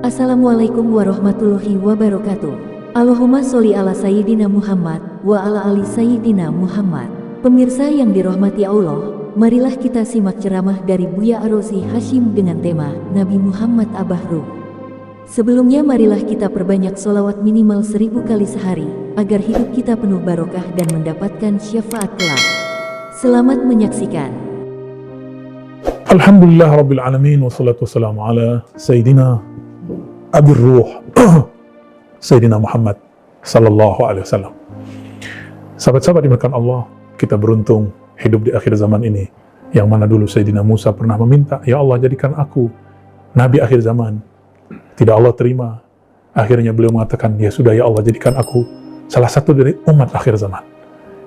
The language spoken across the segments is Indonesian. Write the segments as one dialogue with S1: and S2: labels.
S1: Assalamualaikum warahmatullahi wabarakatuh. Allahumma sholli ala Sayyidina Muhammad wa ala ali Sayyidina Muhammad. Pemirsa yang dirahmati Allah, marilah kita simak ceramah dari Buya Ar-Razi Hashim dengan tema Nabi Muhammad Abah Ruh. Sebelumnya marilah kita perbanyak sholawat minimal 1000 kali sehari, agar hidup kita penuh barokah dan mendapatkan syafaat kelak. Selamat menyaksikan.
S2: Alhamdulillah Rabbil Alamin, wassalatu wassalamu ala Sayyidina Abir Ruh Sayyidina Muhammad Sallallahu Alaihi Wasallam. Sahabat-sahabat dimakan Allah, kita beruntung hidup di akhir zaman ini, yang mana dulu Sayyidina Musa pernah meminta, ya Allah jadikan aku Nabi akhir zaman. Tidak Allah terima. Akhirnya beliau mengatakan, ya sudah ya Allah jadikan aku salah satu dari umat akhir zaman.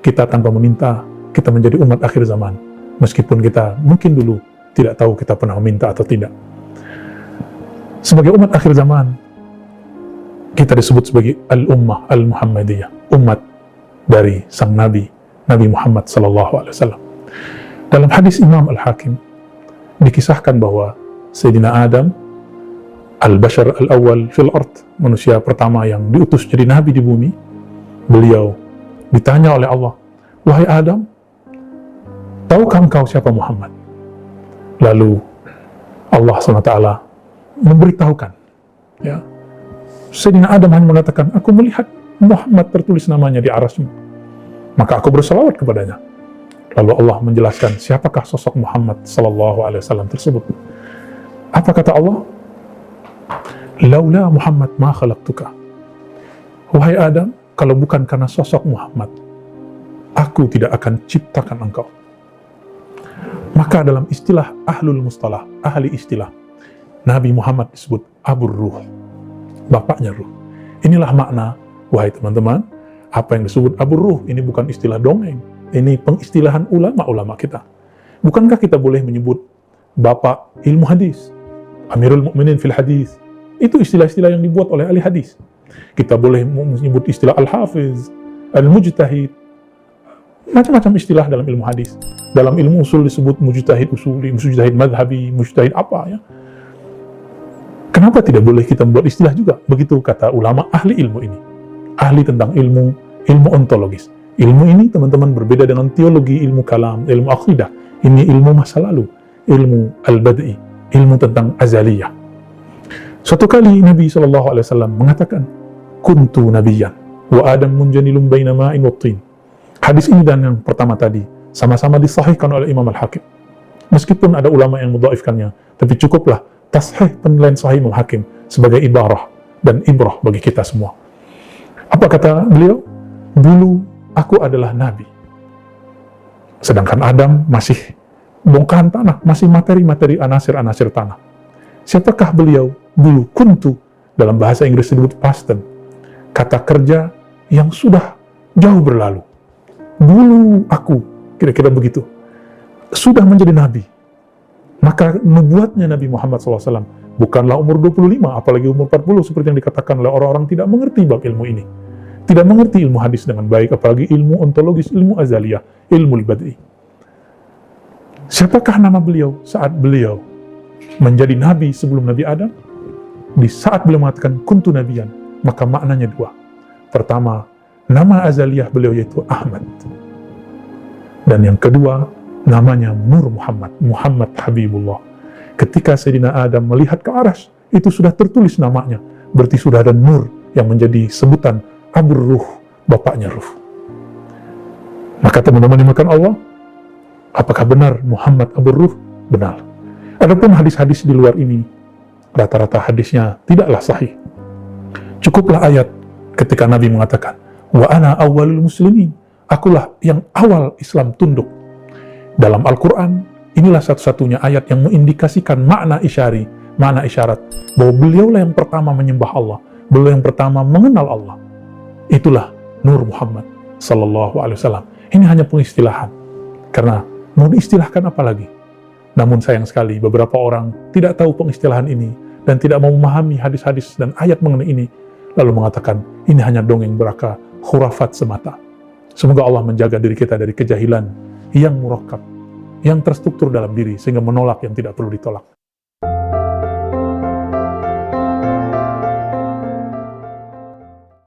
S2: Kita tanpa meminta, kita menjadi umat akhir zaman, meskipun kita mungkin dulu tidak tahu kita pernah meminta atau tidak. Sebagai umat akhir zaman, kita disebut sebagai Al-Ummah Al-Muhammadiyah, umat dari sang Nabi, Nabi Muhammad SAW. Dalam hadis Imam Al-Hakim, dikisahkan bahwa Sayyidina Adam, Al-Bashar Al-Awwal fil Ard, manusia pertama yang diutus jadi Nabi di bumi, beliau ditanya oleh Allah, wahai Adam, tahukah engkau siapa Muhammad? Lalu Allah SWT memberitahukan, ya, Sayyidina Adam hanya mengatakan, aku melihat Muhammad tertulis namanya di arasmu, maka aku bersalawat kepadanya. Lalu Allah menjelaskan siapakah sosok Muhammad Sallallahu Alaihi Wasallam tersebut. Apa kata Allah? Laula Muhammad ma khalaqtuka. Wahai Adam, kalau bukan karena sosok Muhammad, aku tidak akan ciptakan engkau. Maka dalam istilah ahlul mustalah, ahli istilah, Nabi Muhammad disebut Abur Ruh, bapaknya ruh. Inilah makna, wahai teman-teman, apa yang disebut Abur Ruh ini bukan istilah dongeng, ini pengistilahan ulama-ulama kita. Bukankah kita boleh menyebut bapak ilmu hadis, Amirul Mukminin fil hadis? Itu istilah-istilah yang dibuat oleh ahli hadis. Kita boleh menyebut istilah al-hafiz, al-mujtahid, macam-macam istilah dalam ilmu hadis. Dalam ilmu usul disebut mujtahid usuli, mujtahid madhabi, mujtahid apa ya. Kenapa tidak boleh kita membuat istilah juga? Begitu kata ulama ahli ilmu ini. Ahli tentang ilmu ontologis. Ilmu ini teman-teman berbeda dengan teologi, ilmu kalam, ilmu akidah. Ini ilmu masa lalu, ilmu al-bad'i, ilmu tentang azaliyah. Suatu kali Nabi SAW mengatakan, kuntu nabiyan wa Adam munjanilum baina ma'in wa tin. Hadis ini dan yang pertama tadi sama-sama disahihkan oleh Imam Al-Hakim. Meskipun ada ulama yang mudhaifkannya, tapi cukuplah tashih penilaian sahih Imam Hakim sebagai ibarah dan ibrah bagi kita semua. Apa kata beliau? Dulu aku adalah nabi, sedangkan Adam masih bongkahan tanah, masih materi-materi anasir-anasir tanah. Siapakah beliau? Dulu kuntu, dalam bahasa Inggris disebut past tense, kata kerja yang sudah jauh berlalu. Dulu aku, kira-kira begitu, sudah menjadi nabi. Maka nubuatnya Nabi Muhammad SAW bukanlah umur 25, apalagi umur 40, seperti yang dikatakan oleh orang-orang tidak mengerti bab ilmu ini. Tidak mengerti ilmu hadis dengan baik, apalagi ilmu ontologis, ilmu azaliyah, ilmu al-bad'i. Siapakah nama beliau saat beliau menjadi nabi sebelum Nabi Adam? Di saat beliau mengatakan kuntu nabiyan, maka maknanya dua. Pertama, nama azaliyah beliau yaitu Ahmad. Dan yang kedua, namanya Nur Muhammad, Muhammad Habibullah. Ketika Sayyidina Adam melihat ke aras, itu sudah tertulis namanya. Berarti sudah ada Nur yang menjadi sebutan Abur Ruh, bapaknya ruh. Maka teman-teman dimakan Allah, apakah benar Muhammad Abur Ruh? Benar. Adapun hadis-hadis di luar ini, rata-rata hadisnya tidaklah sahih. Cukuplah ayat ketika Nabi mengatakan, wa ana awwalul muslimin, akulah yang awal Islam tunduk. Dalam Al-Quran, inilah satu-satunya ayat yang mengindikasikan makna isyari, makna isyarat, bahwa beliaulah yang pertama menyembah Allah, beliau yang pertama mengenal Allah. Itulah Nur Muhammad Sallallahu Alaihi Wasallam. Ini hanya pengistilahan, karena mau diistilahkan apa lagi? Namun sayang sekali, beberapa orang tidak tahu pengistilahan ini, dan tidak mau memahami hadis-hadis dan ayat mengenai ini, lalu mengatakan, ini hanya dongeng belaka, khurafat semata. Semoga Allah menjaga diri kita dari kejahilan yang murakkab, yang terstruktur dalam diri, sehingga menolak yang tidak perlu ditolak.